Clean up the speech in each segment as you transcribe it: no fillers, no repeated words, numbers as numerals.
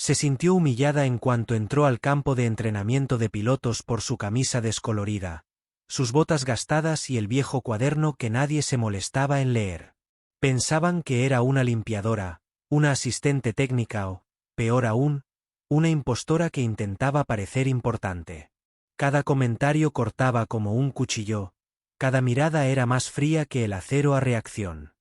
Se sintió humillada en cuanto entró al campo de entrenamiento de pilotos por su camisa descolorida, sus botas gastadas y el viejo cuaderno que nadie se molestaba en leer. Pensaban que era una limpiadora, una asistente técnica o, peor aún, una impostora que intentaba parecer importante. Cada comentario cortaba como un cuchillo, cada mirada era más fría que el acero a reacción.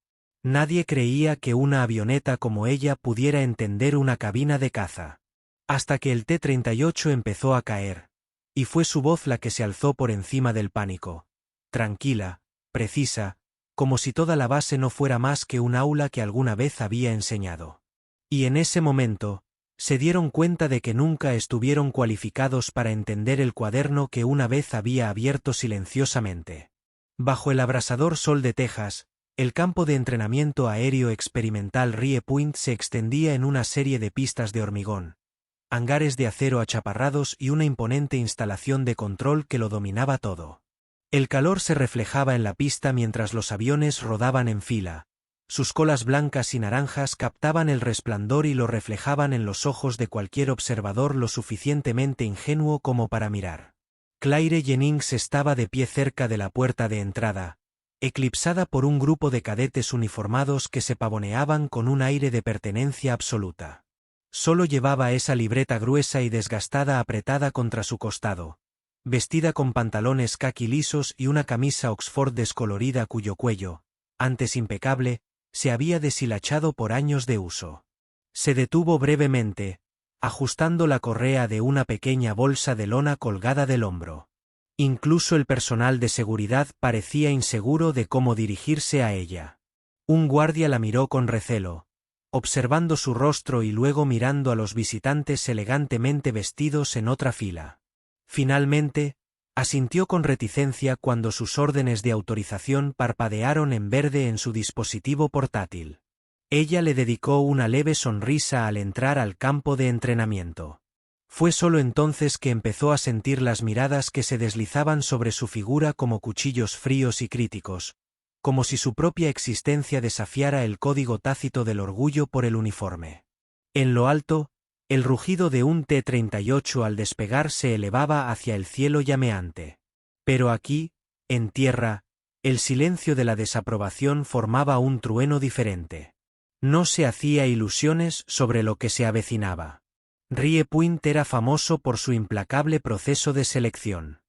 Nadie creía que una avioneta como ella pudiera entender una cabina de caza. Hasta que el T-38 empezó a caer, y fue su voz la que se alzó por encima del pánico. Tranquila, precisa, como si toda la base no fuera más que un aula que alguna vez había enseñado. Y en ese momento, se dieron cuenta de que nunca estuvieron cualificados para entender el cuaderno que una vez había abierto silenciosamente. Bajo el abrasador sol de Texas, el campo de entrenamiento aéreo experimental Rie Point se extendía en una serie de pistas de hormigón, hangares de acero achaparrados y una imponente instalación de control que lo dominaba todo. El calor se reflejaba en la pista mientras los aviones rodaban en fila. Sus colas blancas y naranjas captaban el resplandor y lo reflejaban en los ojos de cualquier observador lo suficientemente ingenuo como para mirar. Claire Jennings estaba de pie cerca de la puerta de entrada, eclipsada por un grupo de cadetes uniformados que se pavoneaban con un aire de pertenencia absoluta. Solo llevaba esa libreta gruesa y desgastada apretada contra su costado, vestida con pantalones caqui lisos y una camisa Oxford descolorida cuyo cuello, antes impecable, se había deshilachado por años de uso. Se detuvo brevemente, ajustando la correa de una pequeña bolsa de lona colgada del hombro. Incluso el personal de seguridad parecía inseguro de cómo dirigirse a ella. Un guardia la miró con recelo, observando su rostro y luego mirando a los visitantes elegantemente vestidos en otra fila. Finalmente, asintió con reticencia cuando sus órdenes de autorización parpadearon en verde en su dispositivo portátil. Ella le dedicó una leve sonrisa al entrar al campo de entrenamiento. Fue solo entonces que empezó a sentir las miradas que se deslizaban sobre su figura como cuchillos fríos y críticos, como si su propia existencia desafiara el código tácito del orgullo por el uniforme. En lo alto, el rugido de un T-38 al despegar se elevaba hacia el cielo llameante. Pero aquí, en tierra, el silencio de la desaprobación formaba un trueno diferente. No se hacía ilusiones sobre lo que se avecinaba. Rie Point era famoso por su implacable proceso de selección.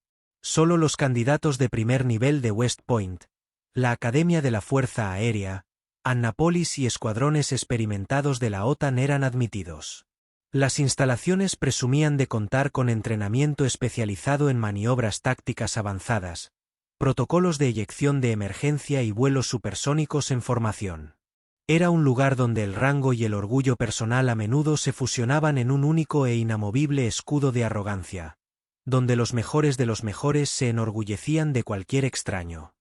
Solo los candidatos de primer nivel de West Point, la Academia de la Fuerza Aérea, Annapolis y escuadrones experimentados de la OTAN eran admitidos. Las instalaciones presumían de contar con entrenamiento especializado en maniobras tácticas avanzadas, protocolos de eyección de emergencia y vuelos supersónicos en formación. Era un lugar donde el rango y el orgullo personal a menudo se fusionaban en un único e inamovible escudo de arrogancia, donde los mejores de los mejores se enorgullecían de cualquier extraño.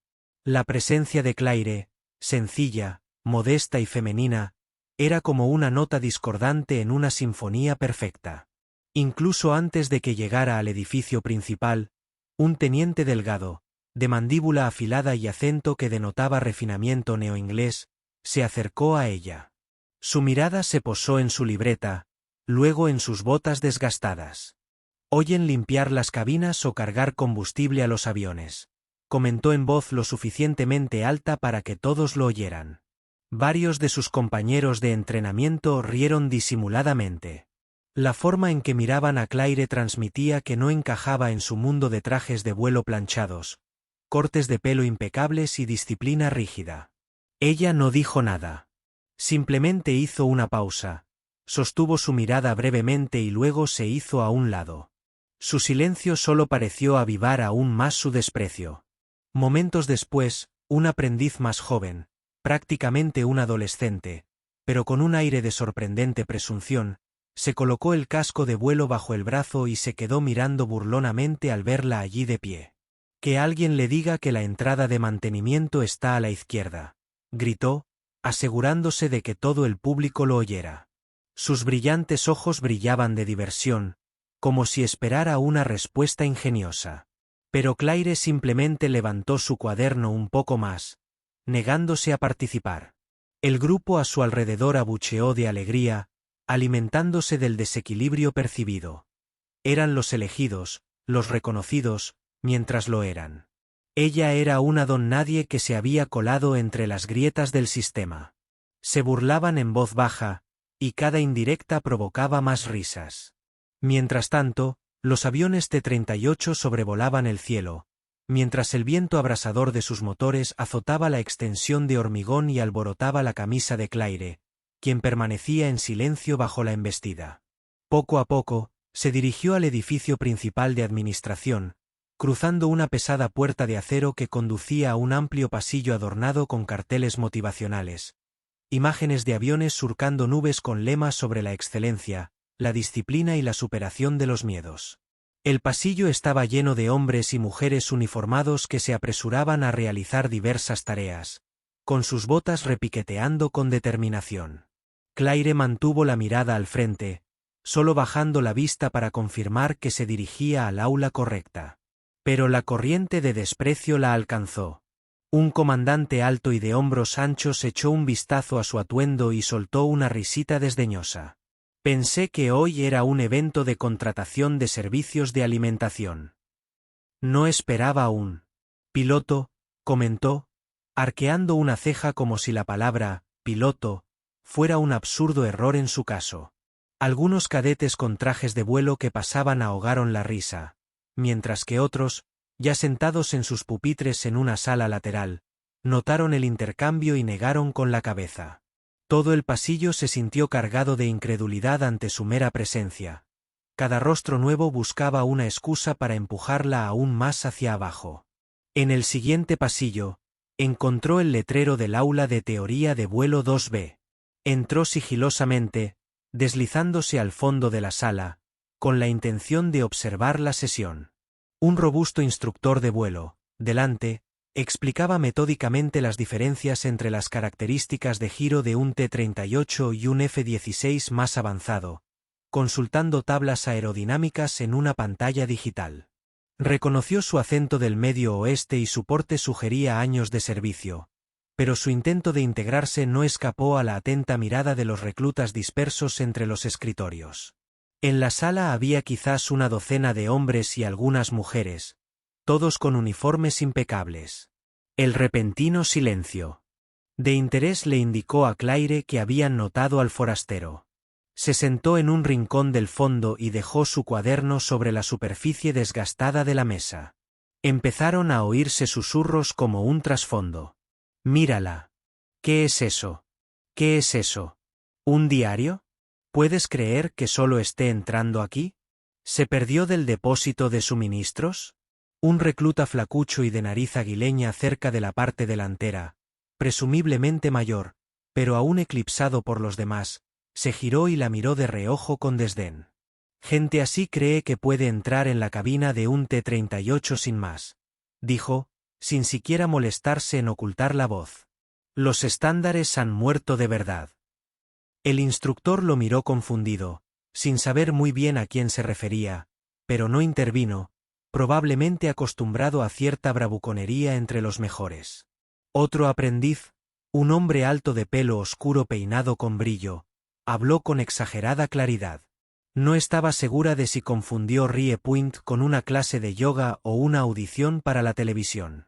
La presencia de Claire, sencilla, modesta y femenina, era como una nota discordante en una sinfonía perfecta. Incluso antes de que llegara al edificio principal, un teniente delgado, de mandíbula afilada y acento que denotaba refinamiento neoinglés, se acercó a ella. Su mirada se posó en su libreta, luego en sus botas desgastadas. «¿Oyen limpiar las cabinas o cargar combustible a los aviones?», comentó en voz lo suficientemente alta para que todos lo oyeran. Varios de sus compañeros de entrenamiento rieron disimuladamente. La forma en que miraban a Claire transmitía que no encajaba en su mundo de trajes de vuelo planchados, cortes de pelo impecables y disciplina rígida. Ella no dijo nada. Simplemente hizo una pausa, sostuvo su mirada brevemente y luego se hizo a un lado. Su silencio solo pareció avivar aún más su desprecio. Momentos después, un aprendiz más joven, prácticamente un adolescente, pero con un aire de sorprendente presunción, se colocó el casco de vuelo bajo el brazo y se quedó mirando burlonamente al verla allí de pie. «Que alguien le diga que la entrada de mantenimiento está a la izquierda», gritó, asegurándose de que todo el público lo oyera. Sus brillantes ojos brillaban de diversión, como si esperara una respuesta ingeniosa. Pero Claire simplemente levantó su cuaderno un poco más, negándose a participar. El grupo a su alrededor abucheó de alegría, alimentándose del desequilibrio percibido. Eran los elegidos, los reconocidos, mientras lo eran. Ella era una don nadie que se había colado entre las grietas del sistema. Se burlaban en voz baja, y cada indirecta provocaba más risas. Mientras tanto, los aviones T-38 sobrevolaban el cielo, mientras el viento abrasador de sus motores azotaba la extensión de hormigón y alborotaba la camisa de Claire, quien permanecía en silencio bajo la embestida. Poco a poco, se dirigió al edificio principal de administración, cruzando una pesada puerta de acero que conducía a un amplio pasillo adornado con carteles motivacionales, imágenes de aviones surcando nubes con lemas sobre la excelencia, la disciplina y la superación de los miedos. El pasillo estaba lleno de hombres y mujeres uniformados que se apresuraban a realizar diversas tareas, con sus botas repiqueteando con determinación. Claire mantuvo la mirada al frente, solo bajando la vista para confirmar que se dirigía al aula correcta. Pero la corriente de desprecio la alcanzó. Un comandante alto y de hombros anchos echó un vistazo a su atuendo y soltó una risita desdeñosa. Pensé que hoy era un evento de contratación de servicios de alimentación. No esperaba un piloto, comentó, arqueando una ceja como si la palabra piloto fuera un absurdo error en su caso. Algunos cadetes con trajes de vuelo que pasaban ahogaron la risa, mientras que otros, ya sentados en sus pupitres en una sala lateral, notaron el intercambio y negaron con la cabeza. Todo el pasillo se sintió cargado de incredulidad ante su mera presencia. Cada rostro nuevo buscaba una excusa para empujarla aún más hacia abajo. En el siguiente pasillo, encontró el letrero del aula de teoría de vuelo 2B. Entró sigilosamente, deslizándose al fondo de la sala, con la intención de observar la sesión. Un robusto instructor de vuelo, delante, explicaba metódicamente las diferencias entre las características de giro de un T-38 y un F-16 más avanzado, consultando tablas aerodinámicas en una pantalla digital. Reconoció su acento del Medio Oeste y su porte sugería años de servicio, pero su intento de integrarse no escapó a la atenta mirada de los reclutas dispersos entre los escritorios. En la sala había quizás una docena de hombres y algunas mujeres, todos con uniformes impecables. El repentino silencio de interés le indicó a Claire que habían notado al forastero. Se sentó en un rincón del fondo y dejó su cuaderno sobre la superficie desgastada de la mesa. Empezaron a oírse susurros como un trasfondo. «Mírala. ¿Qué es eso? ¿Qué es eso? ¿Un diario? ¿Puedes creer que solo esté entrando aquí? ¿Se perdió del depósito de suministros?» Un recluta flacucho y de nariz aguileña cerca de la parte delantera, presumiblemente mayor, pero aún eclipsado por los demás, se giró y la miró de reojo con desdén. «Gente así cree que puede entrar en la cabina de un T-38 sin más», dijo, sin siquiera molestarse en ocultar la voz. «Los estándares han muerto de verdad». El instructor lo miró confundido, sin saber muy bien a quién se refería, pero no intervino, probablemente acostumbrado a cierta bravuconería entre los mejores. Otro aprendiz, un hombre alto de pelo oscuro peinado con brillo, habló con exagerada claridad. No estaba segura de si confundió Rie Point con una clase de yoga o una audición para la televisión.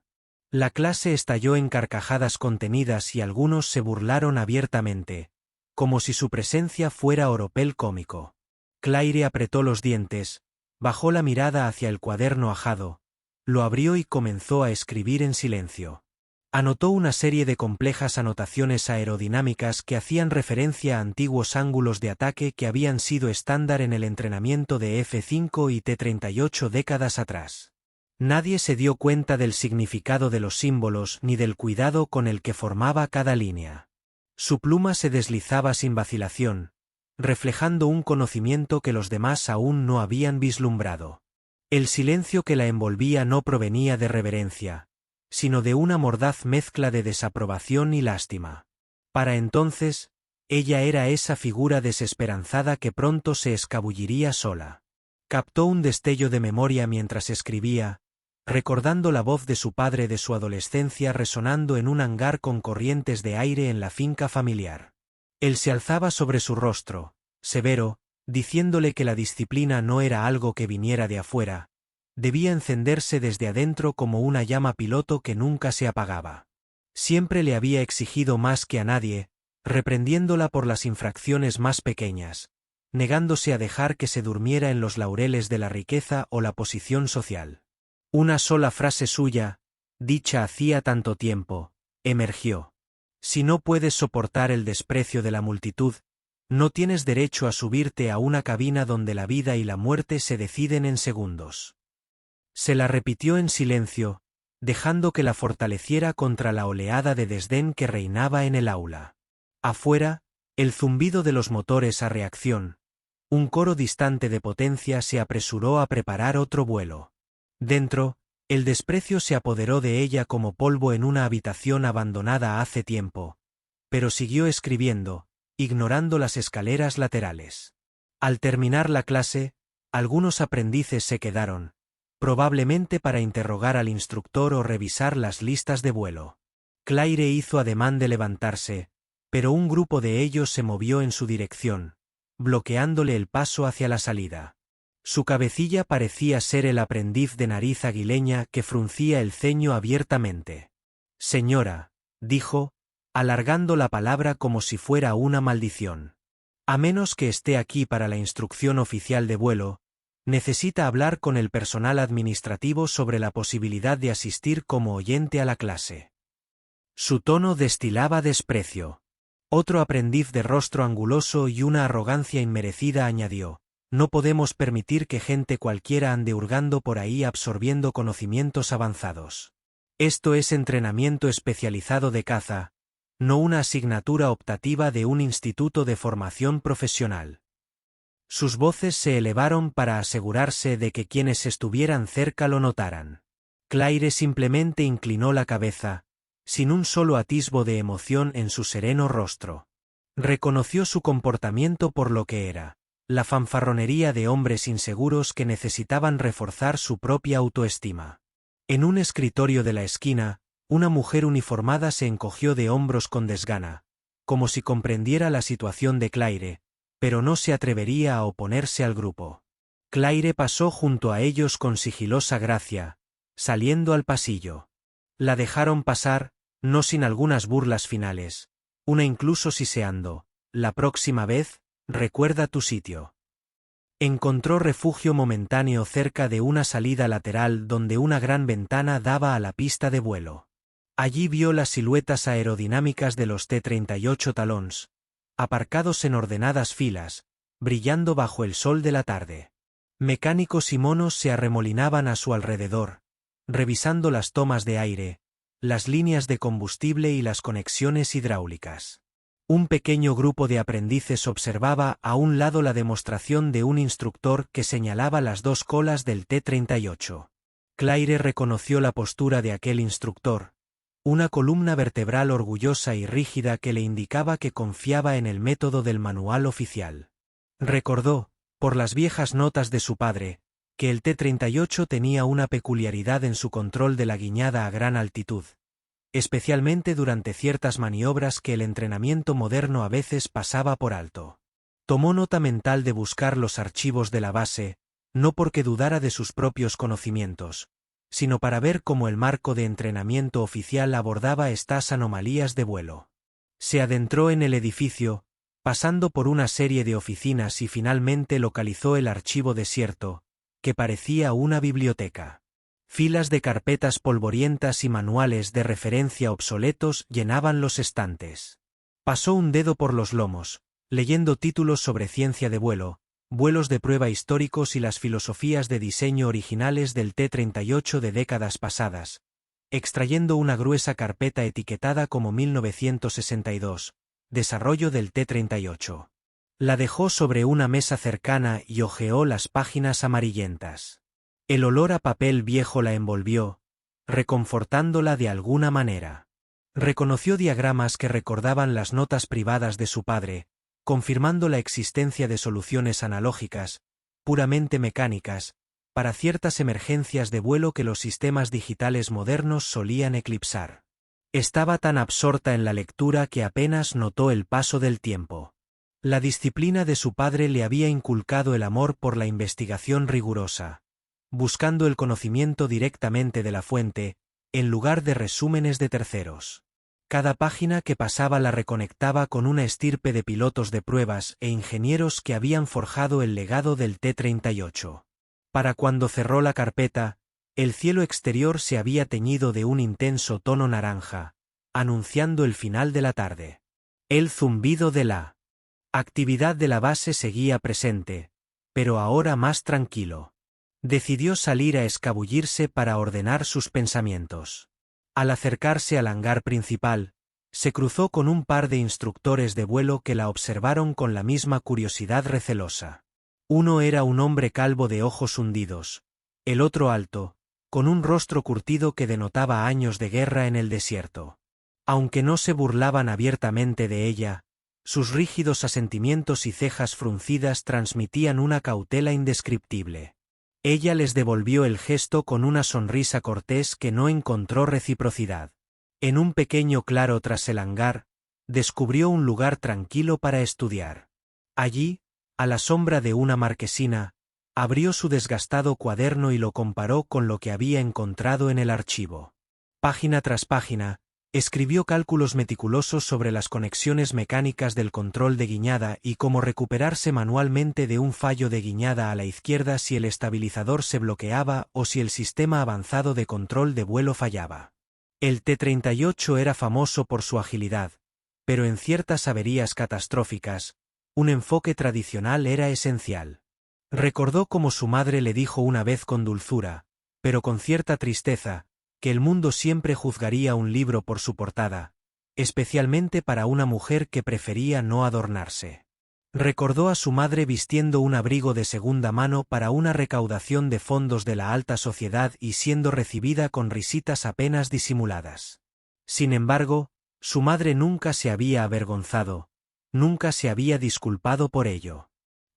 La clase estalló en carcajadas contenidas y algunos se burlaron abiertamente, como si su presencia fuera oropel cómico. Claire apretó los dientes, bajó la mirada hacia el cuaderno ajado, lo abrió y comenzó a escribir en silencio. Anotó una serie de complejas anotaciones aerodinámicas que hacían referencia a antiguos ángulos de ataque que habían sido estándar en el entrenamiento de F-5 y T-38 décadas atrás. Nadie se dio cuenta del significado de los símbolos ni del cuidado con el que formaba cada línea. Su pluma se deslizaba sin vacilación, reflejando un conocimiento que los demás aún no habían vislumbrado. El silencio que la envolvía no provenía de reverencia, sino de una mordaz mezcla de desaprobación y lástima. Para entonces, ella era esa figura desesperanzada que pronto se escabulliría sola. Captó un destello de memoria mientras escribía, recordando la voz de su padre de su adolescencia resonando en un hangar con corrientes de aire en la finca familiar. Él se alzaba sobre su rostro, severo, diciéndole que la disciplina no era algo que viniera de afuera, debía encenderse desde adentro como una llama piloto que nunca se apagaba. Siempre le había exigido más que a nadie, reprendiéndola por las infracciones más pequeñas, negándose a dejar que se durmiera en los laureles de la riqueza o la posición social. Una sola frase suya, dicha hacía tanto tiempo, emergió. Si no puedes soportar el desprecio de la multitud, no tienes derecho a subirte a una cabina donde la vida y la muerte se deciden en segundos. Se la repitió en silencio, dejando que la fortaleciera contra la oleada de desdén que reinaba en el aula. Afuera, el zumbido de los motores a reacción. Un coro distante de potencia se apresuró a preparar otro vuelo. Dentro, el desprecio se apoderó de ella como polvo en una habitación abandonada hace tiempo, pero siguió escribiendo, ignorando las escaleras laterales. Al terminar la clase, algunos aprendices se quedaron, probablemente para interrogar al instructor o revisar las listas de vuelo. Claire hizo ademán de levantarse, pero un grupo de ellos se movió en su dirección, bloqueándole el paso hacia la salida. Su cabecilla parecía ser el aprendiz de nariz aguileña que fruncía el ceño abiertamente. Señora, dijo, alargando la palabra como si fuera una maldición. A menos que esté aquí para la instrucción oficial de vuelo, necesita hablar con el personal administrativo sobre la posibilidad de asistir como oyente a la clase. Su tono destilaba desprecio. Otro aprendiz de rostro anguloso y una arrogancia inmerecida añadió: no podemos permitir que gente cualquiera ande hurgando por ahí absorbiendo conocimientos avanzados. Esto es entrenamiento especializado de caza, no una asignatura optativa de un instituto de formación profesional. Sus voces se elevaron para asegurarse de que quienes estuvieran cerca lo notaran. Claire simplemente inclinó la cabeza, sin un solo atisbo de emoción en su sereno rostro. Reconoció su comportamiento por lo que era: la fanfarronería de hombres inseguros que necesitaban reforzar su propia autoestima. En un escritorio de la esquina, una mujer uniformada se encogió de hombros con desgana, como si comprendiera la situación de Claire, pero no se atrevería a oponerse al grupo. Claire pasó junto a ellos con sigilosa gracia, saliendo al pasillo. La dejaron pasar, no sin algunas burlas finales, una incluso siseando: la próxima vez, recuerda tu sitio. Encontró refugio momentáneo cerca de una salida lateral donde una gran ventana daba a la pista de vuelo. Allí vio las siluetas aerodinámicas de los T-38 Talons, aparcados en ordenadas filas, brillando bajo el sol de la tarde. Mecánicos y monos se arremolinaban a su alrededor, revisando las tomas de aire, las líneas de combustible y las conexiones hidráulicas. Un pequeño grupo de aprendices observaba a un lado la demostración de un instructor que señalaba las dos colas del T-38. Claire reconoció la postura de aquel instructor, una columna vertebral orgullosa y rígida que le indicaba que confiaba en el método del manual oficial. Recordó, por las viejas notas de su padre, que el T-38 tenía una peculiaridad en su control de la guiñada a gran altitud, especialmente durante ciertas maniobras que el entrenamiento moderno a veces pasaba por alto. Tomó nota mental de buscar los archivos de la base, no porque dudara de sus propios conocimientos, sino para ver cómo el marco de entrenamiento oficial abordaba estas anomalías de vuelo. Se adentró en el edificio, pasando por una serie de oficinas y finalmente localizó el archivo desierto, que parecía una biblioteca. Filas de carpetas polvorientas y manuales de referencia obsoletos llenaban los estantes. Pasó un dedo por los lomos, leyendo títulos sobre ciencia de vuelo, vuelos de prueba históricos y las filosofías de diseño originales del T-38 de décadas pasadas, extrayendo una gruesa carpeta etiquetada como 1962, desarrollo del T-38. La dejó sobre una mesa cercana y hojeó las páginas amarillentas. El olor a papel viejo la envolvió, reconfortándola de alguna manera. Reconoció diagramas que recordaban las notas privadas de su padre, confirmando la existencia de soluciones analógicas, puramente mecánicas, para ciertas emergencias de vuelo que los sistemas digitales modernos solían eclipsar. Estaba tan absorta en la lectura que apenas notó el paso del tiempo. La disciplina de su padre le había inculcado el amor por la investigación rigurosa, buscando el conocimiento directamente de la fuente, en lugar de resúmenes de terceros. Cada página que pasaba la reconectaba con una estirpe de pilotos de pruebas e ingenieros que habían forjado el legado del T-38. Para cuando cerró la carpeta, el cielo exterior se había teñido de un intenso tono naranja, anunciando el final de la tarde. El zumbido de la actividad de la base seguía presente, pero ahora más tranquilo. Decidió salir a escabullirse para ordenar sus pensamientos. Al acercarse al hangar principal, se cruzó con un par de instructores de vuelo que la observaron con la misma curiosidad recelosa. Uno era un hombre calvo de ojos hundidos, el otro alto, con un rostro curtido que denotaba años de guerra en el desierto. Aunque no se burlaban abiertamente de ella, sus rígidos asentimientos y cejas fruncidas transmitían una cautela indescriptible. Ella les devolvió el gesto con una sonrisa cortés que no encontró reciprocidad. En un pequeño claro tras el hangar, descubrió un lugar tranquilo para estudiar. Allí, a la sombra de una marquesina, abrió su desgastado cuaderno y lo comparó con lo que había encontrado en el archivo. Página tras página, escribió cálculos meticulosos sobre las conexiones mecánicas del control de guiñada y cómo recuperarse manualmente de un fallo de guiñada a la izquierda si el estabilizador se bloqueaba o si el sistema avanzado de control de vuelo fallaba. El T-38 era famoso por su agilidad, pero en ciertas averías catastróficas, un enfoque tradicional era esencial. Recordó cómo su madre le dijo una vez con dulzura, pero con cierta tristeza, que el mundo siempre juzgaría un libro por su portada, especialmente para una mujer que prefería no adornarse. Recordó a su madre vistiendo un abrigo de segunda mano para una recaudación de fondos de la alta sociedad y siendo recibida con risitas apenas disimuladas. Sin embargo, su madre nunca se había avergonzado, nunca se había disculpado por ello.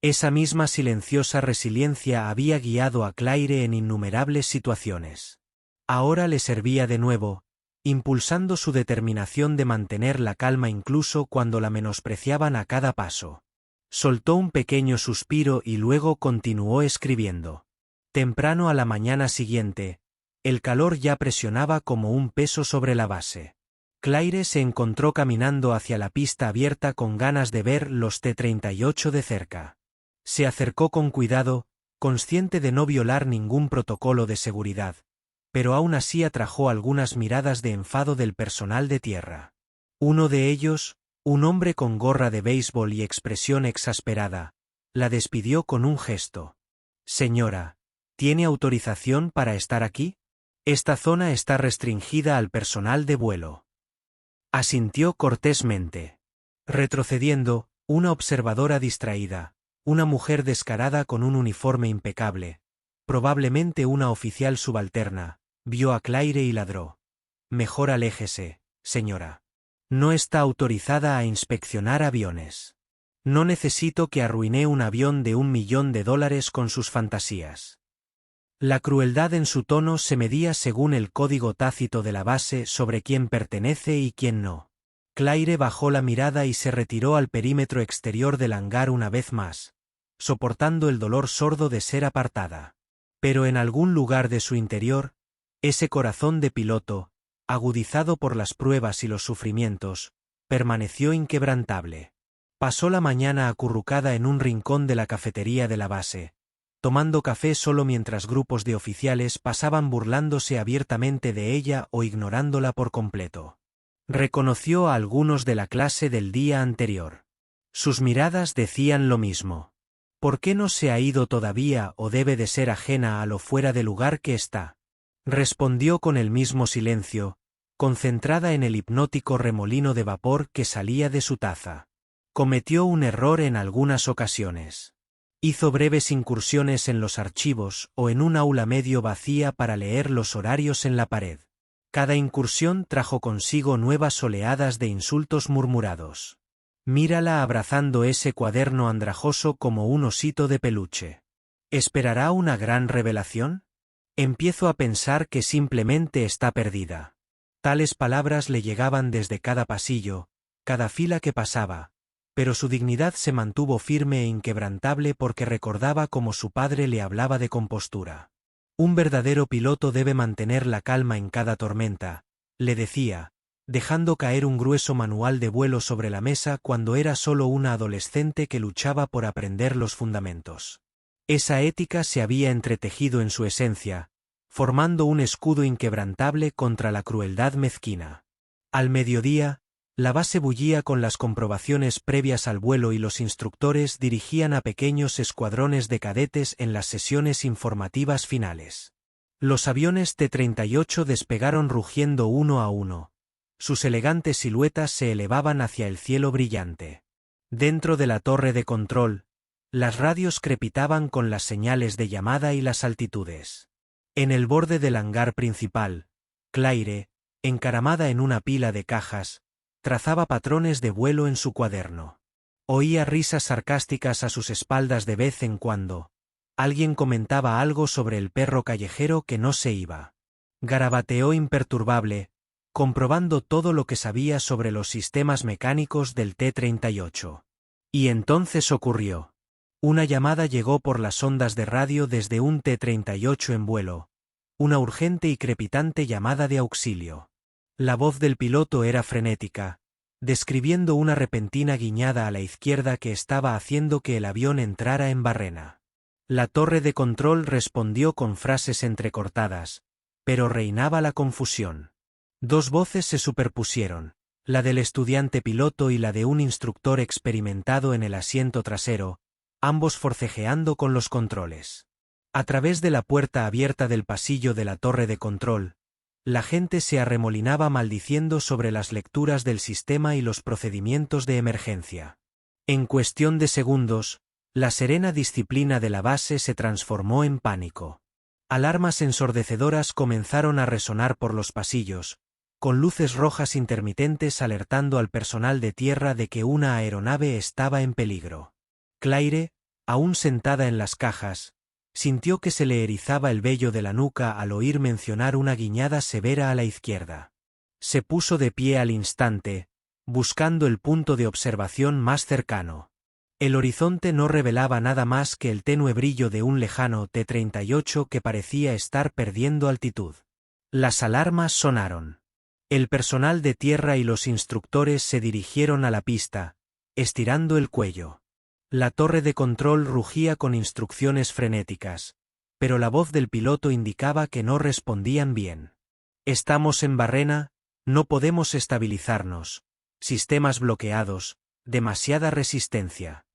Esa misma silenciosa resiliencia había guiado a Claire en innumerables situaciones. Ahora le servía de nuevo, impulsando su determinación de mantener la calma incluso cuando la menospreciaban a cada paso. Soltó un pequeño suspiro y luego continuó escribiendo. Temprano a la mañana siguiente, el calor ya presionaba como un peso sobre la base. Claire se encontró caminando hacia la pista abierta con ganas de ver los T-38 de cerca. Se acercó con cuidado, consciente de no violar ningún protocolo de seguridad, pero aún así atrajo algunas miradas de enfado del personal de tierra. Uno de ellos, un hombre con gorra de béisbol y expresión exasperada, la despidió con un gesto. «Señora, ¿tiene autorización para estar aquí? Esta zona está restringida al personal de vuelo». Asintió cortésmente. Retrocediendo, una observadora distraída, una mujer descarada con un uniforme impecable, probablemente una oficial subalterna, vio a Claire y ladró. «Mejor aléjese, señora. No está autorizada a inspeccionar aviones. No necesito que arruine un avión de $1 millón con sus fantasías». La crueldad en su tono se medía según el código tácito de la base sobre quién pertenece y quién no. Claire bajó la mirada y se retiró al perímetro exterior del hangar una vez más, soportando el dolor sordo de ser apartada. Pero en algún lugar de su interior, ese corazón de piloto, agudizado por las pruebas y los sufrimientos, permaneció inquebrantable. Pasó la mañana acurrucada en un rincón de la cafetería de la base, tomando café solo mientras grupos de oficiales pasaban burlándose abiertamente de ella o ignorándola por completo. Reconoció a algunos de la clase del día anterior. Sus miradas decían lo mismo. ¿Por qué no se ha ido todavía o debe de ser ajena a lo fuera de lugar que está? Respondió con el mismo silencio, concentrada en el hipnótico remolino de vapor que salía de su taza. Cometió un error en algunas ocasiones. Hizo breves incursiones en los archivos o en un aula medio vacía para leer los horarios en la pared. Cada incursión trajo consigo nuevas oleadas de insultos murmurados. Mírala abrazando ese cuaderno andrajoso como un osito de peluche. ¿Esperará una gran revelación? Empiezo a pensar que simplemente está perdida. Tales palabras le llegaban desde cada pasillo, cada fila que pasaba, pero su dignidad se mantuvo firme e inquebrantable porque recordaba cómo su padre le hablaba de compostura. Un verdadero piloto debe mantener la calma en cada tormenta, le decía, dejando caer un grueso manual de vuelo sobre la mesa cuando era solo una adolescente que luchaba por aprender los fundamentos. Esa ética se había entretejido en su esencia, formando un escudo inquebrantable contra la crueldad mezquina. Al mediodía, la base bullía con las comprobaciones previas al vuelo y los instructores dirigían a pequeños escuadrones de cadetes en las sesiones informativas finales. Los aviones T-38 despegaron rugiendo uno a uno. Sus elegantes siluetas se elevaban hacia el cielo brillante. Dentro de la torre de control, las radios crepitaban con las señales de llamada y las altitudes. En el borde del hangar principal, Claire, encaramada en una pila de cajas, trazaba patrones de vuelo en su cuaderno. Oía risas sarcásticas a sus espaldas de vez en cuando. Alguien comentaba algo sobre el perro callejero que no se iba. Garabateó imperturbable, comprobando todo lo que sabía sobre los sistemas mecánicos del T-38. Y entonces ocurrió. Una llamada llegó por las ondas de radio desde un T-38 en vuelo. Una urgente y crepitante llamada de auxilio. La voz del piloto era frenética, describiendo una repentina guiñada a la izquierda que estaba haciendo que el avión entrara en barrena. La torre de control respondió con frases entrecortadas, pero reinaba la confusión. Dos voces se superpusieron, la del estudiante piloto y la de un instructor experimentado en el asiento trasero, ambos forcejeando con los controles. A través de la puerta abierta del pasillo de la torre de control, la gente se arremolinaba maldiciendo sobre las lecturas del sistema y los procedimientos de emergencia. En cuestión de segundos, la serena disciplina de la base se transformó en pánico. Alarmas ensordecedoras comenzaron a resonar por los pasillos, con luces rojas intermitentes alertando al personal de tierra de que una aeronave estaba en peligro. Claire, aún sentada en las cajas, sintió que se le erizaba el vello de la nuca al oír mencionar una guiñada severa a la izquierda. Se puso de pie al instante, buscando el punto de observación más cercano. El horizonte no revelaba nada más que el tenue brillo de un lejano T-38 que parecía estar perdiendo altitud. Las alarmas sonaron. El personal de tierra y los instructores se dirigieron a la pista, estirando el cuello. La torre de control rugía con instrucciones frenéticas, pero la voz del piloto indicaba que no respondían bien. Estamos en barrena, no podemos estabilizarnos. Sistemas bloqueados, demasiada resistencia.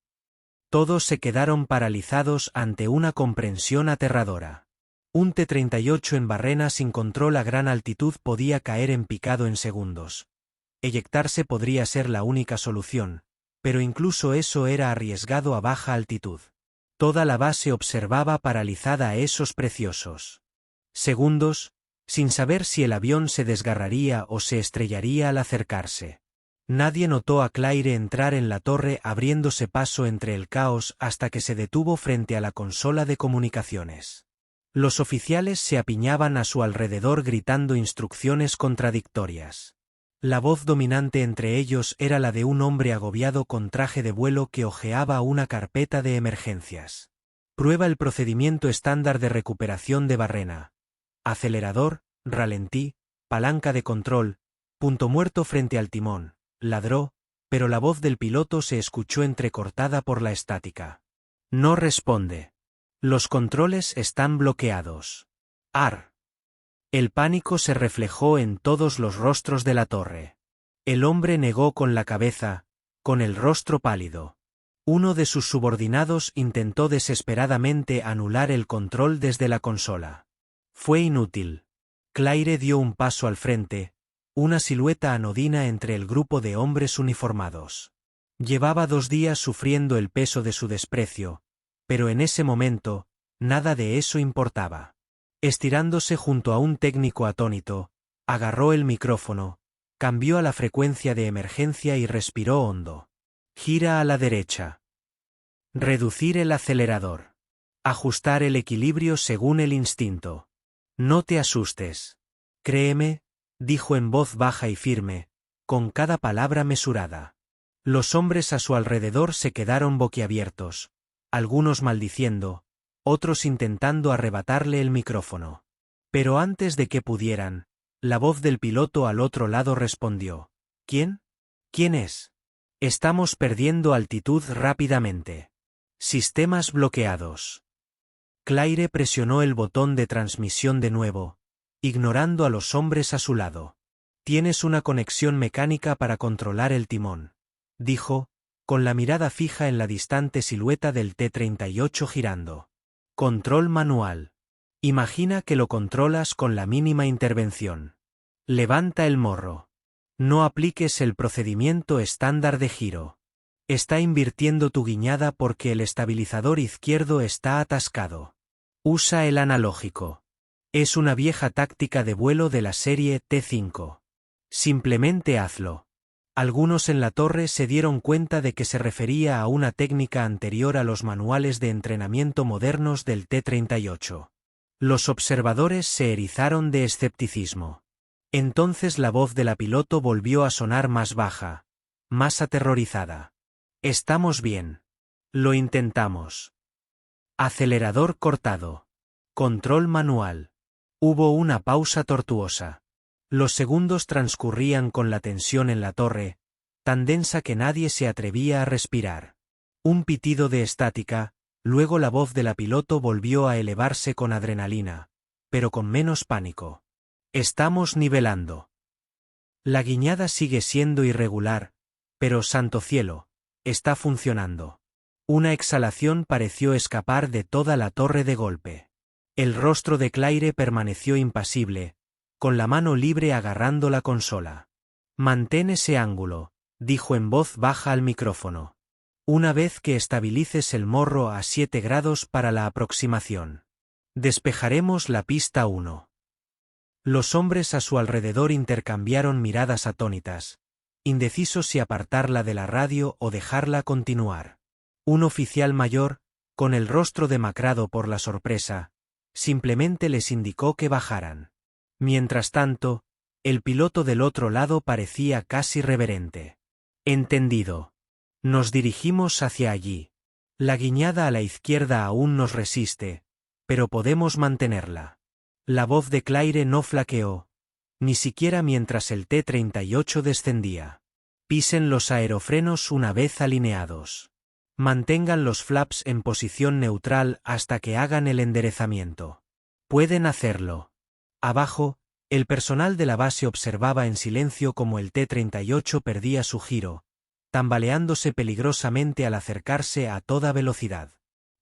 Todos se quedaron paralizados ante una comprensión aterradora. Un T-38 en barrena sin control a gran altitud podía caer en picado en segundos. Eyectarse podría ser la única solución, pero incluso eso era arriesgado a baja altitud. Toda la base observaba paralizada a esos preciosos segundos, sin saber si el avión se desgarraría o se estrellaría al acercarse. Nadie notó a Claire entrar en la torre abriéndose paso entre el caos hasta que se detuvo frente a la consola de comunicaciones. Los oficiales se apiñaban a su alrededor gritando instrucciones contradictorias. La voz dominante entre ellos era la de un hombre agobiado con traje de vuelo que hojeaba una carpeta de emergencias. Prueba el procedimiento estándar de recuperación de barrena. Acelerador, ralentí, palanca de control, punto muerto frente al timón, ladró, pero la voz del piloto se escuchó entrecortada por la estática. No responde. Los controles están bloqueados. Ar. El pánico se reflejó en todos los rostros de la torre. El hombre negó con la cabeza, con el rostro pálido. Uno de sus subordinados intentó desesperadamente anular el control desde la consola. Fue inútil. Claire dio un paso al frente, una silueta anodina entre el grupo de hombres uniformados. Llevaba 2 días sufriendo el peso de su desprecio, pero en ese momento, nada de eso importaba. Estirándose junto a un técnico atónito, agarró el micrófono, cambió a la frecuencia de emergencia y respiró hondo. Gira a la derecha. Reducir el acelerador. Ajustar el equilibrio según el instinto. No te asustes. Créeme, dijo en voz baja y firme, con cada palabra mesurada. Los hombres a su alrededor se quedaron boquiabiertos, algunos maldiciendo, otros intentando arrebatarle el micrófono. Pero antes de que pudieran, la voz del piloto al otro lado respondió: ¿Quién? ¿Quién es? Estamos perdiendo altitud rápidamente. Sistemas bloqueados. Claire presionó el botón de transmisión de nuevo, ignorando a los hombres a su lado. Tienes una conexión mecánica para controlar el timón, dijo, con la mirada fija en la distante silueta del T-38 girando. Control manual. Imagina que lo controlas con la mínima intervención. Levanta el morro. No apliques el procedimiento estándar de giro. Está invirtiendo tu guiñada porque el estabilizador izquierdo está atascado. Usa el analógico. Es una vieja táctica de vuelo de la serie T-5. Simplemente hazlo. Algunos en la torre se dieron cuenta de que se refería a una técnica anterior a los manuales de entrenamiento modernos del T-38. Los observadores se erizaron de escepticismo. Entonces la voz de la piloto volvió a sonar más baja, más aterrorizada. Estamos bien. Lo intentamos. Acelerador cortado. Control manual. Hubo una pausa tortuosa. Los segundos transcurrían con la tensión en la torre, tan densa que nadie se atrevía a respirar. Un pitido de estática, luego la voz de la piloto volvió a elevarse con adrenalina, pero con menos pánico. Estamos nivelando. La guiñada sigue siendo irregular, pero santo cielo, está funcionando. Una exhalación pareció escapar de toda la torre de golpe. El rostro de Claire permaneció impasible, con la mano libre agarrando la consola. Mantén ese ángulo, dijo en voz baja al micrófono. Una vez que estabilices el morro a 7 grados para la aproximación. Despejaremos la pista 1. Los hombres a su alrededor intercambiaron miradas atónitas, indecisos si apartarla de la radio o dejarla continuar. Un oficial mayor, con el rostro demacrado por la sorpresa, simplemente les indicó que bajaran. Mientras tanto, el piloto del otro lado parecía casi reverente. Entendido. Nos dirigimos hacia allí. La guiñada a la izquierda aún nos resiste, pero podemos mantenerla. La voz de Claire no flaqueó, ni siquiera mientras el T-38 descendía. Pisen los aerofrenos una vez alineados. Mantengan los flaps en posición neutral hasta que hagan el enderezamiento. Pueden hacerlo. Abajo, el personal de la base observaba en silencio cómo el T-38 perdía su giro, tambaleándose peligrosamente al acercarse a toda velocidad.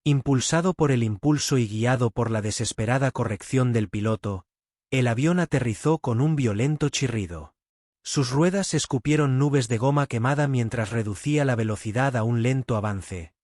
Impulsado por el impulso y guiado por la desesperada corrección del piloto, el avión aterrizó con un violento chirrido. Sus ruedas escupieron nubes de goma quemada mientras reducía la velocidad a un lento avance,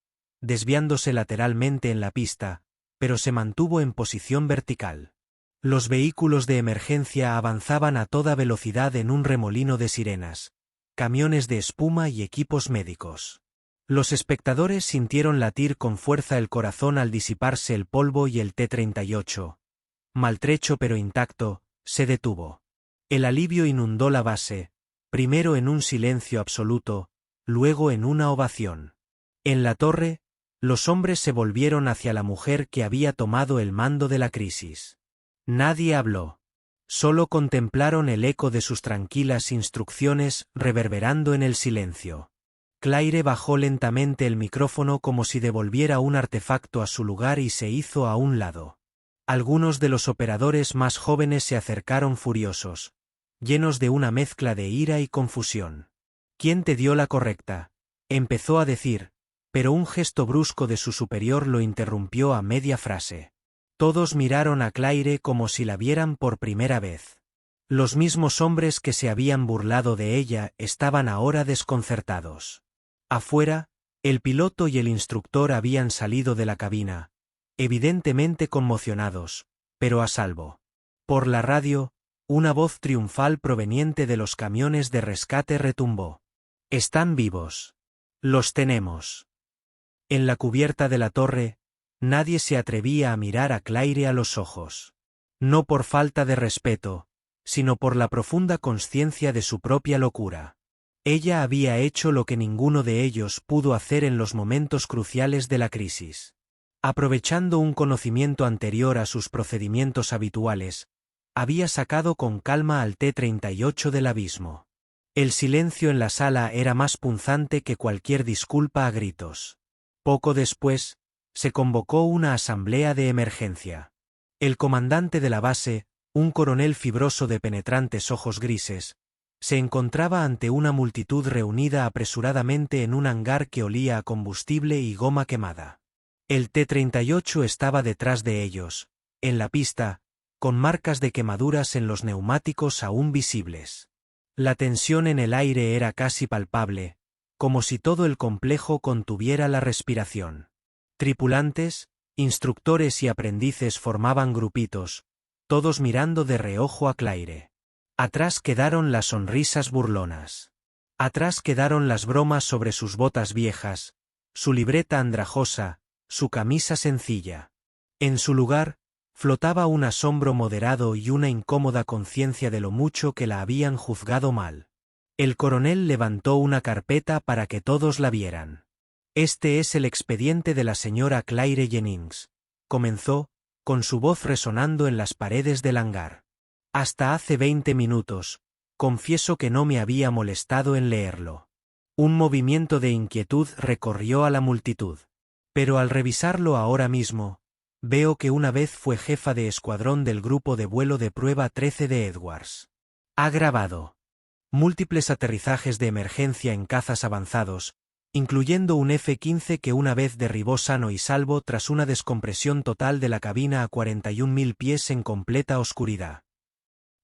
desviándose lateralmente en la pista, pero se mantuvo en posición vertical. Los vehículos de emergencia avanzaban a toda velocidad en un remolino de sirenas, camiones de espuma y equipos médicos. Los espectadores sintieron latir con fuerza el corazón al disiparse el polvo y el T-38, maltrecho pero intacto, se detuvo. El alivio inundó la base, primero en un silencio absoluto, luego en una ovación. En la torre, los hombres se volvieron hacia la mujer que había tomado el mando de la crisis. Nadie habló. Solo contemplaron el eco de sus tranquilas instrucciones reverberando en el silencio. Claire bajó lentamente el micrófono como si devolviera un artefacto a su lugar y se hizo a un lado. Algunos de los operadores más jóvenes se acercaron furiosos, llenos de una mezcla de ira y confusión. ¿Quién te dio la correcta?, empezó a decir, pero un gesto brusco de su superior lo interrumpió a media frase. Todos miraron a Claire como si la vieran por primera vez. Los mismos hombres que se habían burlado de ella estaban ahora desconcertados. Afuera, el piloto y el instructor habían salido de la cabina, evidentemente conmocionados, pero a salvo. Por la radio, una voz triunfal proveniente de los camiones de rescate retumbó. «Están vivos. Los tenemos». En la cubierta de la torre, nadie se atrevía a mirar a Claire a los ojos. No por falta de respeto, sino por la profunda consciencia de su propia locura. Ella había hecho lo que ninguno de ellos pudo hacer en los momentos cruciales de la crisis. Aprovechando un conocimiento anterior a sus procedimientos habituales, había sacado con calma al T-38 del abismo. El silencio en la sala era más punzante que cualquier disculpa a gritos. Poco después, se convocó una asamblea de emergencia. El comandante de la base, un coronel fibroso de penetrantes ojos grises, se encontraba ante una multitud reunida apresuradamente en un hangar que olía a combustible y goma quemada. El T-38 estaba detrás de ellos, en la pista, con marcas de quemaduras en los neumáticos aún visibles. La tensión en el aire era casi palpable, como si todo el complejo contuviera la respiración. Tripulantes, instructores y aprendices formaban grupitos, todos mirando de reojo a Claire. Atrás quedaron las sonrisas burlonas. Atrás quedaron las bromas sobre sus botas viejas, su libreta andrajosa, su camisa sencilla. En su lugar, flotaba un asombro moderado y una incómoda conciencia de lo mucho que la habían juzgado mal. El coronel levantó una carpeta para que todos la vieran. Este es el expediente de la señora Claire Jennings, comenzó, con su voz resonando en las paredes del hangar. Hasta hace 20 minutos, confieso que no me había molestado en leerlo. Un movimiento de inquietud recorrió a la multitud. Pero al revisarlo ahora mismo, veo que una vez fue jefa de escuadrón del grupo de vuelo de prueba 13 de Edwards. Ha grabado múltiples aterrizajes de emergencia en cazas avanzados, incluyendo un F-15 que una vez derribó sano y salvo tras una descompresión total de la cabina a 41.000 pies en completa oscuridad.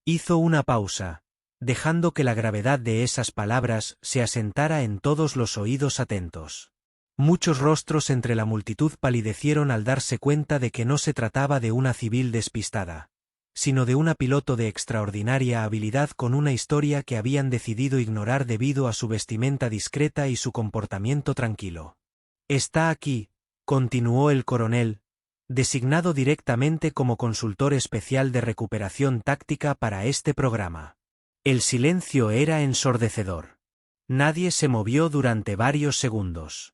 Hizo una pausa, dejando que la gravedad de esas palabras se asentara en todos los oídos atentos. Muchos rostros entre la multitud palidecieron al darse cuenta de que no se trataba de una civil despistada, sino de una piloto de extraordinaria habilidad con una historia que habían decidido ignorar debido a su vestimenta discreta y su comportamiento tranquilo. Está aquí, continuó el coronel, designado directamente como consultor especial de recuperación táctica para este programa. El silencio era ensordecedor. Nadie se movió durante varios segundos.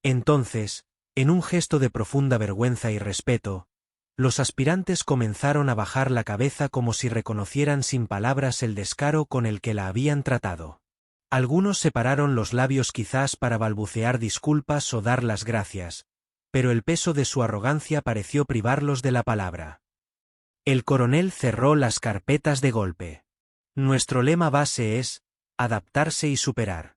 Entonces, en un gesto de profunda vergüenza y respeto, los aspirantes comenzaron a bajar la cabeza como si reconocieran sin palabras el descaro con el que la habían tratado. Algunos separaron los labios quizás para balbucear disculpas o dar las gracias, pero el peso de su arrogancia pareció privarlos de la palabra. El coronel cerró las carpetas de golpe. Nuestro lema base es, adaptarse y superar.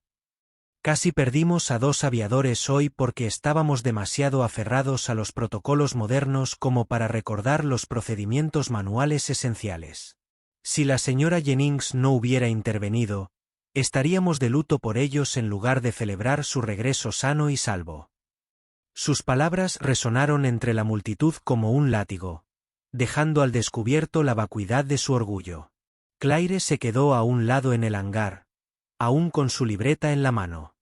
Casi perdimos a 2 aviadores hoy porque estábamos demasiado aferrados a los protocolos modernos como para recordar los procedimientos manuales esenciales. Si la señora Jennings no hubiera intervenido, estaríamos de luto por ellos en lugar de celebrar su regreso sano y salvo. Sus palabras resonaron entre la multitud como un látigo, dejando al descubierto la vacuidad de su orgullo. Claire se quedó a un lado en el hangar, aún con su libreta en la mano.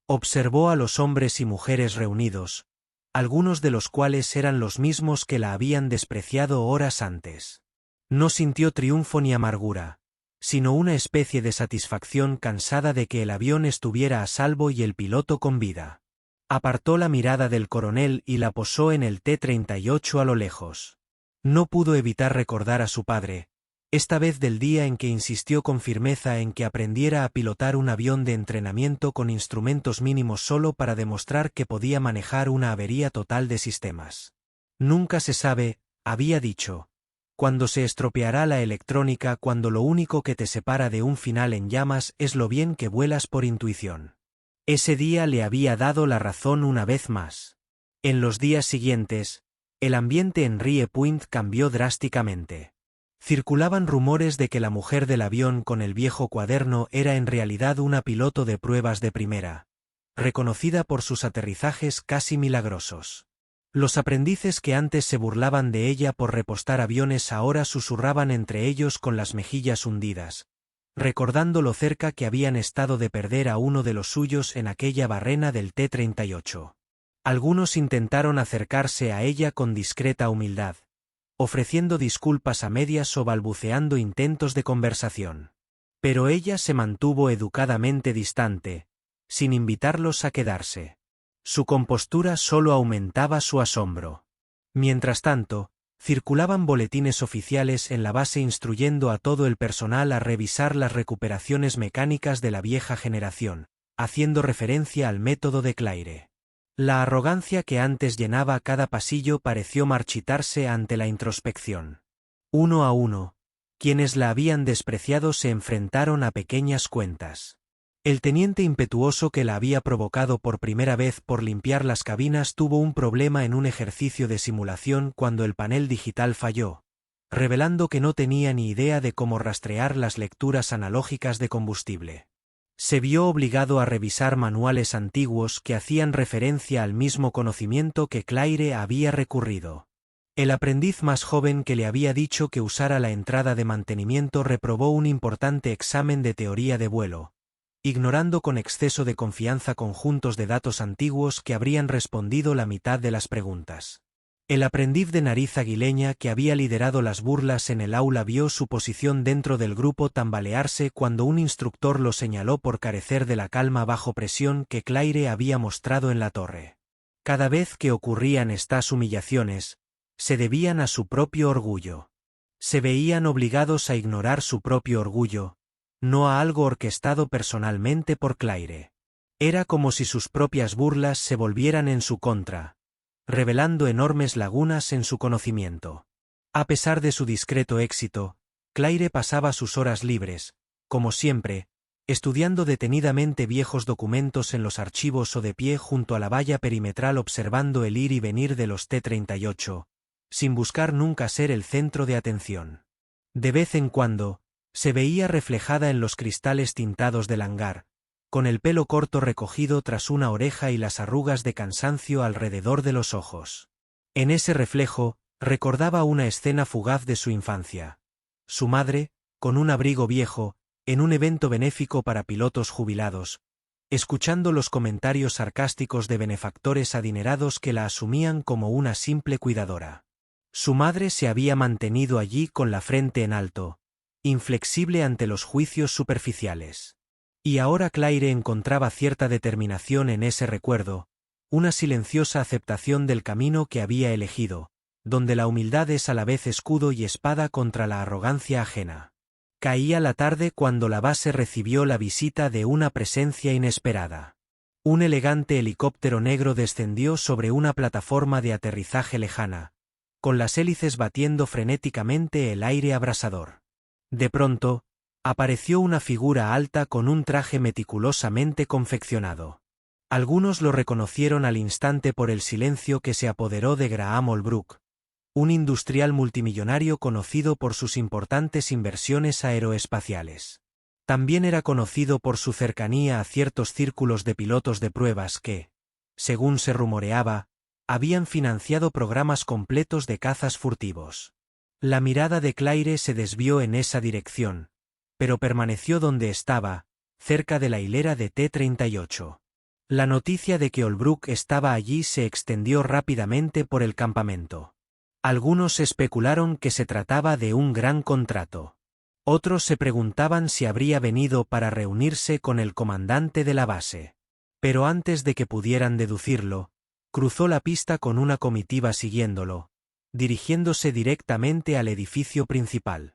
Observó a los hombres y mujeres reunidos, algunos de los cuales eran los mismos que la habían despreciado horas antes. No sintió triunfo ni amargura, sino una especie de satisfacción cansada de que el avión estuviera a salvo y el piloto con vida. Apartó la mirada del coronel y la posó en el T-38 a lo lejos. No pudo evitar recordar a su padre, esta vez del día en que insistió con firmeza en que aprendiera a pilotar un avión de entrenamiento con instrumentos mínimos solo para demostrar que podía manejar una avería total de sistemas. Nunca se sabe, había dicho, cuando se estropeará la electrónica, cuando lo único que te separa de un final en llamas es lo bien que vuelas por intuición. Ese día le había dado la razón una vez más. En los días siguientes, el ambiente en Rie Point cambió drásticamente. Circulaban rumores de que la mujer del avión con el viejo cuaderno era en realidad una piloto de pruebas de primera, reconocida por sus aterrizajes casi milagrosos. Los aprendices que antes se burlaban de ella por repostar aviones ahora susurraban entre ellos con las mejillas hundidas, recordando lo cerca que habían estado de perder a uno de los suyos en aquella barrena del T-38. Algunos intentaron acercarse a ella con discreta humildad, ofreciendo disculpas a medias o balbuceando intentos de conversación. Pero ella se mantuvo educadamente distante, sin invitarlos a quedarse. Su compostura solo aumentaba su asombro. Mientras tanto, circulaban boletines oficiales en la base instruyendo a todo el personal a revisar las recuperaciones mecánicas de la vieja generación, haciendo referencia al método de Claire. La arrogancia que antes llenaba cada pasillo pareció marchitarse ante la introspección. Uno a uno, quienes la habían despreciado se enfrentaron a pequeñas cuentas. El teniente impetuoso que la había provocado por primera vez por limpiar las cabinas tuvo un problema en un ejercicio de simulación cuando el panel digital falló, revelando que no tenía ni idea de cómo rastrear las lecturas analógicas de combustible. Se vio obligado a revisar manuales antiguos que hacían referencia al mismo conocimiento que Claire había recurrido. El aprendiz más joven que le había dicho que usara la entrada de mantenimiento reprobó un importante examen de teoría de vuelo, ignorando con exceso de confianza conjuntos de datos antiguos que habrían respondido la mitad de las preguntas. El aprendiz de nariz aguileña que había liderado las burlas en el aula vio su posición dentro del grupo tambalearse cuando un instructor lo señaló por carecer de la calma bajo presión que Claire había mostrado en la torre. Cada vez que ocurrían estas humillaciones, se debían a su propio orgullo. Se veían obligados a ignorar su propio orgullo, no a algo orquestado personalmente por Claire. Era como si sus propias burlas se volvieran en su contra, revelando enormes lagunas en su conocimiento. A pesar de su discreto éxito, Claire pasaba sus horas libres, como siempre, estudiando detenidamente viejos documentos en los archivos o de pie junto a la valla perimetral observando el ir y venir de los T-38, sin buscar nunca ser el centro de atención. De vez en cuando, se veía reflejada en los cristales tintados del hangar, con el pelo corto recogido tras una oreja y las arrugas de cansancio alrededor de los ojos. En ese reflejo, recordaba una escena fugaz de su infancia. Su madre, con un abrigo viejo, en un evento benéfico para pilotos jubilados, escuchando los comentarios sarcásticos de benefactores adinerados que la asumían como una simple cuidadora. Su madre se había mantenido allí con la frente en alto, inflexible ante los juicios superficiales. Y ahora Claire encontraba cierta determinación en ese recuerdo, una silenciosa aceptación del camino que había elegido, donde la humildad es a la vez escudo y espada contra la arrogancia ajena. Caía la tarde cuando la base recibió la visita de una presencia inesperada. Un elegante helicóptero negro descendió sobre una plataforma de aterrizaje lejana, con las hélices batiendo frenéticamente el aire abrasador. De pronto, apareció una figura alta con un traje meticulosamente confeccionado. Algunos lo reconocieron al instante por el silencio que se apoderó de Graham Holbrook, un industrial multimillonario conocido por sus importantes inversiones aeroespaciales. También era conocido por su cercanía a ciertos círculos de pilotos de pruebas que, según se rumoreaba, habían financiado programas completos de cazas furtivos. La mirada de Claire se desvió en esa dirección, pero permaneció donde estaba, cerca de la hilera de T-38. La noticia de que Holbrook estaba allí se extendió rápidamente por el campamento. Algunos especularon que se trataba de un gran contrato. Otros se preguntaban si habría venido para reunirse con el comandante de la base. Pero antes de que pudieran deducirlo, cruzó la pista con una comitiva siguiéndolo, dirigiéndose directamente al edificio principal.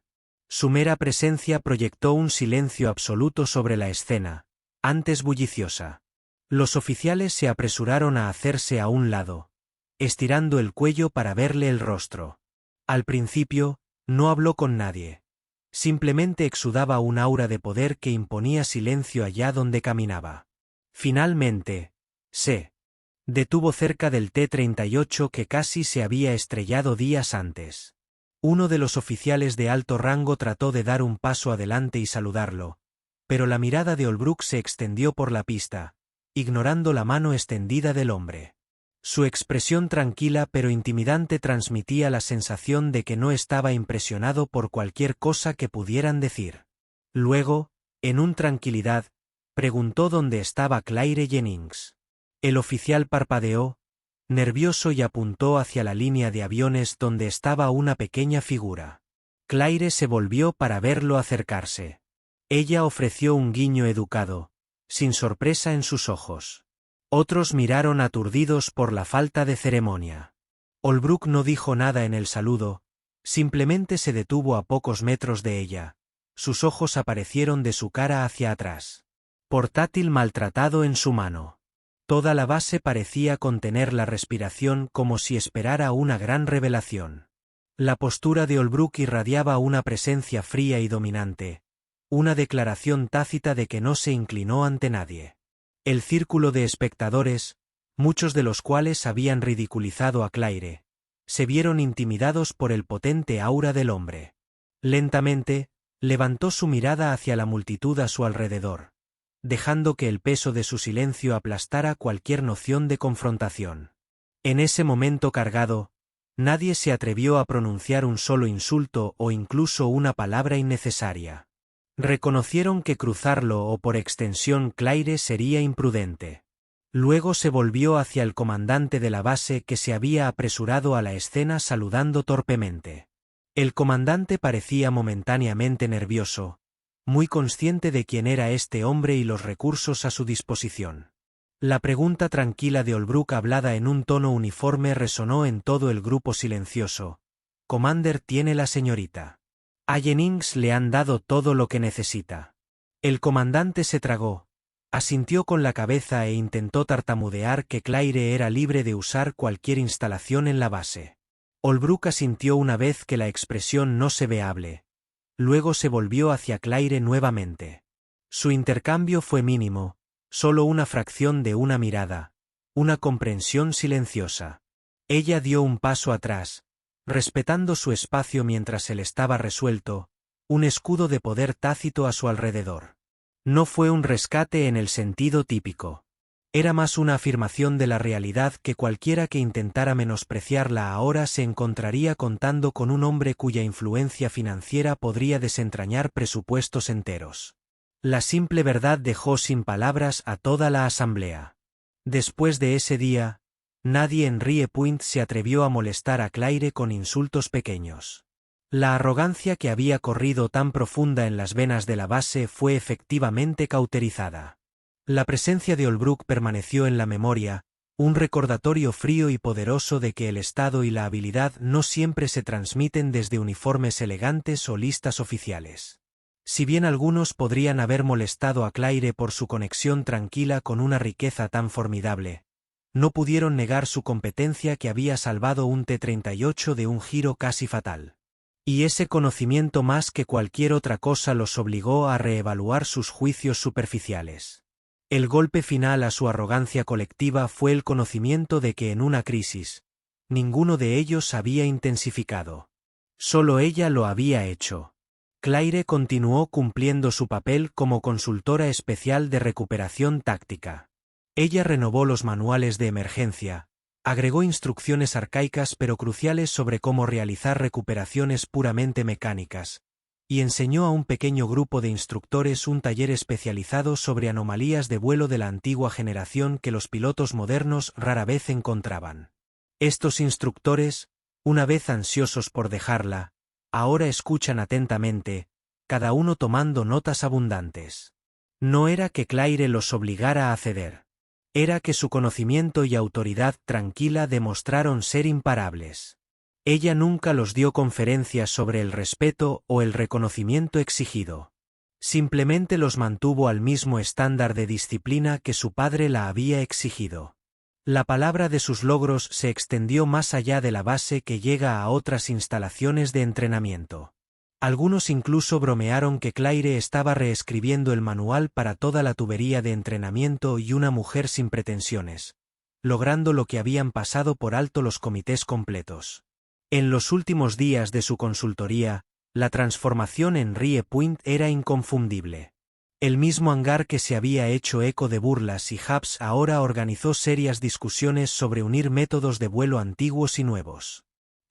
Su mera presencia proyectó un silencio absoluto sobre la escena, antes bulliciosa. Los oficiales se apresuraron a hacerse a un lado, estirando el cuello para verle el rostro. Al principio, no habló con nadie. Simplemente exudaba un aura de poder que imponía silencio allá donde caminaba. Finalmente, se detuvo cerca del T-38 que casi se había estrellado días antes. Uno de los oficiales de alto rango trató de dar un paso adelante y saludarlo, pero la mirada de Holbrook se extendió por la pista, ignorando la mano extendida del hombre. Su expresión tranquila pero intimidante transmitía la sensación de que no estaba impresionado por cualquier cosa que pudieran decir. Luego, en un tranquilidad, preguntó dónde estaba Claire Jennings. El oficial parpadeó, nervioso y apuntó hacia la línea de aviones donde estaba una pequeña figura. Claire se volvió para verlo acercarse. Ella ofreció un guiño educado, sin sorpresa en sus ojos. Otros miraron aturdidos por la falta de ceremonia. Holbrook no dijo nada en el saludo, simplemente se detuvo a pocos metros de ella. Sus ojos aparecieron de su cara hacia atrás. Portátil maltratado en su mano. Toda la base parecía contener la respiración como si esperara una gran revelación. La postura de Holbrook irradiaba una presencia fría y dominante, una declaración tácita de que no se inclinó ante nadie. El círculo de espectadores, muchos de los cuales habían ridiculizado a Claire, se vieron intimidados por el potente aura del hombre. Lentamente, levantó su mirada hacia la multitud a su alrededor, dejando que el peso de su silencio aplastara cualquier noción de confrontación. En ese momento cargado, nadie se atrevió a pronunciar un solo insulto o incluso una palabra innecesaria. Reconocieron que cruzarlo o por extensión Claire sería imprudente. Luego se volvió hacia el comandante de la base que se había apresurado a la escena saludando torpemente. El comandante parecía momentáneamente nervioso, muy consciente de quién era este hombre y los recursos a su disposición. La pregunta tranquila de Holbrook hablada en un tono uniforme resonó en todo el grupo silencioso. «Commander, tiene la señorita. A Jennings le han dado todo lo que necesita». El comandante se tragó, asintió con la cabeza e intentó tartamudear que Claire era libre de usar cualquier instalación en la base. Holbrook asintió una vez que la expresión no se veable. Luego se volvió hacia Claire nuevamente. Su intercambio fue mínimo, solo una fracción de una mirada, una comprensión silenciosa. Ella dio un paso atrás, respetando su espacio mientras él estaba resuelto, un escudo de poder tácito a su alrededor. No fue un rescate en el sentido típico. Era más una afirmación de la realidad que cualquiera que intentara menospreciarla ahora se encontraría contando con un hombre cuya influencia financiera podría desentrañar presupuestos enteros. La simple verdad dejó sin palabras a toda la asamblea. Después de ese día, nadie en Rie Point se atrevió a molestar a Claire con insultos pequeños. La arrogancia que había corrido tan profunda en las venas de la base fue efectivamente cauterizada. La presencia de Holbrook permaneció en la memoria, un recordatorio frío y poderoso de que el estado y la habilidad no siempre se transmiten desde uniformes elegantes o listas oficiales. Si bien algunos podrían haber molestado a Claire por su conexión tranquila con una riqueza tan formidable, no pudieron negar su competencia que había salvado un T-38 de un giro casi fatal. Y ese conocimiento más que cualquier otra cosa los obligó a reevaluar sus juicios superficiales. El golpe final a su arrogancia colectiva fue el conocimiento de que en una crisis, ninguno de ellos había intensificado. Solo ella lo había hecho. Claire continuó cumpliendo su papel como consultora especial de recuperación táctica. Ella renovó los manuales de emergencia, agregó instrucciones arcaicas pero cruciales sobre cómo realizar recuperaciones puramente mecánicas, y enseñó a un pequeño grupo de instructores un taller especializado sobre anomalías de vuelo de la antigua generación que los pilotos modernos rara vez encontraban. Estos instructores, una vez ansiosos por dejarla, ahora escuchan atentamente, cada uno tomando notas abundantes. No era que Claire los obligara a ceder. Era que su conocimiento y autoridad tranquila demostraron ser imparables. Ella nunca los dio conferencias sobre el respeto o el reconocimiento exigido. Simplemente los mantuvo al mismo estándar de disciplina que su padre la había exigido. La palabra de sus logros se extendió más allá de la base que llega a otras instalaciones de entrenamiento. Algunos incluso bromearon que Claire estaba reescribiendo el manual para toda la tubería de entrenamiento y una mujer sin pretensiones, logrando lo que habían pasado por alto los comités completos. En los últimos días de su consultoría, la transformación en Rie Point era inconfundible. El mismo hangar que se había hecho eco de burlas y Hubs ahora organizó serias discusiones sobre unir métodos de vuelo antiguos y nuevos.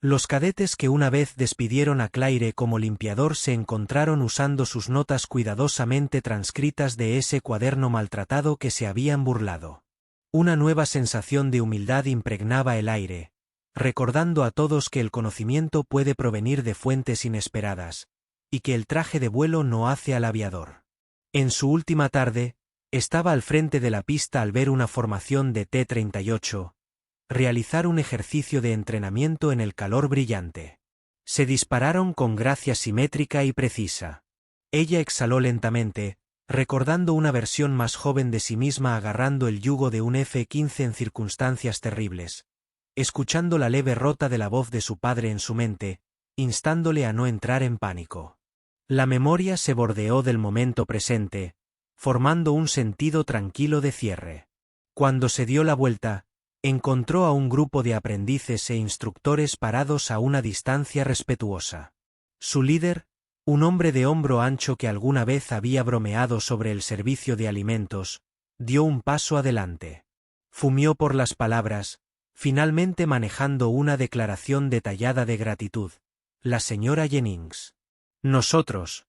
Los cadetes que una vez despidieron a Claire como limpiador se encontraron usando sus notas cuidadosamente transcritas de ese cuaderno maltratado que se habían burlado. Una nueva sensación de humildad impregnaba el aire, recordando a todos que el conocimiento puede provenir de fuentes inesperadas, y que el traje de vuelo no hace al aviador. En su última tarde, estaba al frente de la pista al ver una formación de T-38 realizar un ejercicio de entrenamiento en el calor brillante. Se dispararon con gracia simétrica y precisa. Ella exhaló lentamente, recordando una versión más joven de sí misma agarrando el yugo de un F-15 en circunstancias terribles, escuchando la leve rota de la voz de su padre en su mente, instándole a no entrar en pánico. La memoria se bordeó del momento presente, formando un sentido tranquilo de cierre. Cuando se dio la vuelta, encontró a un grupo de aprendices e instructores parados a una distancia respetuosa. Su líder, un hombre de hombro ancho que alguna vez había bromeado sobre el servicio de alimentos, dio un paso adelante. Fumió por las palabras, finalmente manejando una declaración detallada de gratitud. La señora Jennings. Nosotros,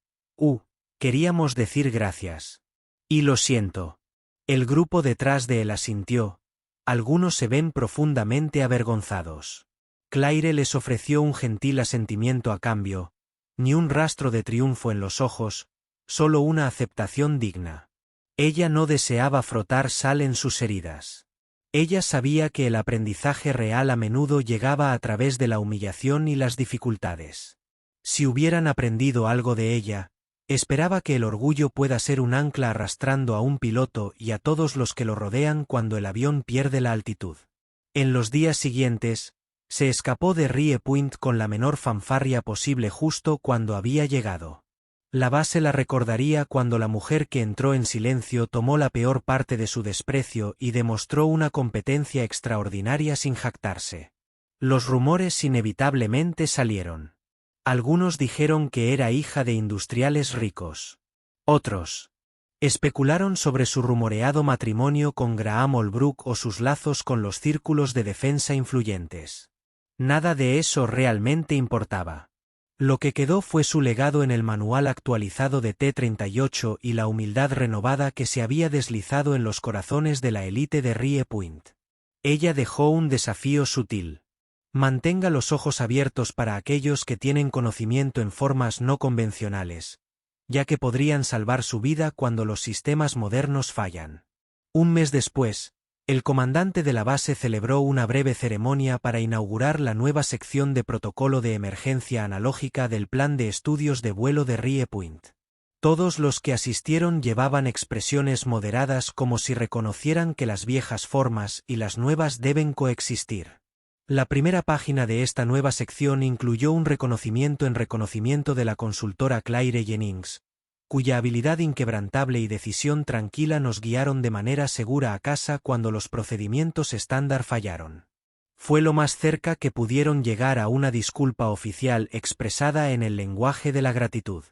queríamos decir gracias. Y lo siento. El grupo detrás de él asintió. Algunos se ven profundamente avergonzados. Claire les ofreció un gentil asentimiento a cambio, ni un rastro de triunfo en los ojos, solo una aceptación digna. Ella no deseaba frotar sal en sus heridas. Ella sabía que el aprendizaje real a menudo llegaba a través de la humillación y las dificultades. Si hubieran aprendido algo de ella, esperaba que el orgullo pueda ser un ancla arrastrando a un piloto y a todos los que lo rodean cuando el avión pierde la altitud. En los días siguientes, se escapó de Rie Point con la menor fanfarria posible justo cuando había llegado. La base la recordaría cuando la mujer que entró en silencio tomó la peor parte de su desprecio y demostró una competencia extraordinaria sin jactarse. Los rumores inevitablemente salieron. Algunos dijeron que era hija de industriales ricos. Otros especularon sobre su rumoreado matrimonio con Graham Holbrook o sus lazos con los círculos de defensa influyentes. Nada de eso realmente importaba. Lo que quedó fue su legado en el manual actualizado de T-38 y la humildad renovada que se había deslizado en los corazones de la élite de Rie Point. Ella dejó un desafío sutil. Mantenga los ojos abiertos para aquellos que tienen conocimiento en formas no convencionales, ya que podrían salvar su vida cuando los sistemas modernos fallan. Un mes después, el comandante de la base celebró una breve ceremonia para inaugurar la nueva sección de protocolo de emergencia analógica del plan de estudios de vuelo de Rie Point. Todos los que asistieron llevaban expresiones moderadas como si reconocieran que las viejas formas y las nuevas deben coexistir. La primera página de esta nueva sección incluyó un reconocimiento de la consultora Claire Jennings, cuya habilidad inquebrantable y decisión tranquila nos guiaron de manera segura a casa cuando los procedimientos estándar fallaron. Fue lo más cerca que pudieron llegar a una disculpa oficial expresada en el lenguaje de la gratitud.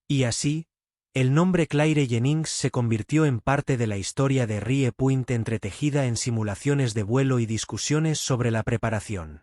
Y así, el nombre Claire Jennings se convirtió en parte de la historia de Rie Point entretejida en simulaciones de vuelo y discusiones sobre la preparación.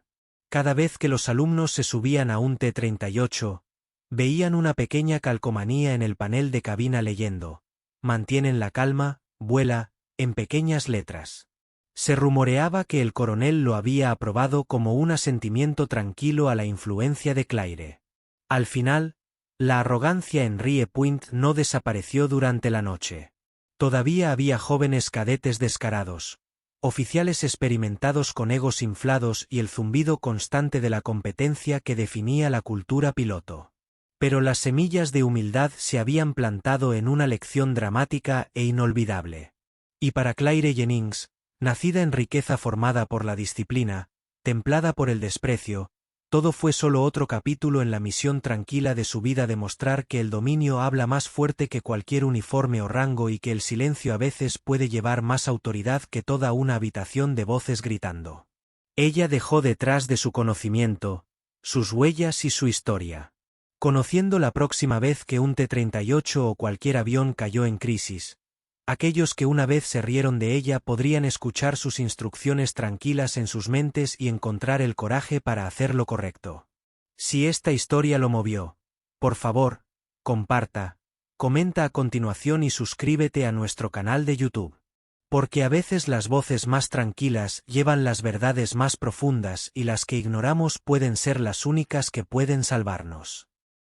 Cada vez que los alumnos se subían a un T-38, veían una pequeña calcomanía en el panel de cabina leyendo: «Mantienen la calma, vuela», en pequeñas letras. Se rumoreaba que el coronel lo había aprobado como un asentimiento tranquilo a la influencia de Claire. Al final, la arrogancia en Rie Point no desapareció durante la noche. Todavía había jóvenes cadetes descarados, oficiales experimentados con egos inflados y el zumbido constante de la competencia que definía la cultura piloto. Pero las semillas de humildad se habían plantado en una lección dramática e inolvidable. Y para Claire Jennings, nacida en riqueza formada por la disciplina, templada por el desprecio, todo fue solo otro capítulo en la misión tranquila de su vida demostrar que el dominio habla más fuerte que cualquier uniforme o rango y que el silencio a veces puede llevar más autoridad que toda una habitación de voces gritando. Ella dejó detrás de su conocimiento, sus huellas y su historia. Conociendo la próxima vez que un T-38 o cualquier avión cayó en crisis, aquellos que una vez se rieron de ella podrían escuchar sus instrucciones tranquilas en sus mentes y encontrar el coraje para hacer lo correcto. Si esta historia lo movió, por favor, comparta, comenta a continuación y suscríbete a nuestro canal de YouTube. Porque a veces las voces más tranquilas llevan las verdades más profundas y las que ignoramos pueden ser las únicas que pueden salvarnos.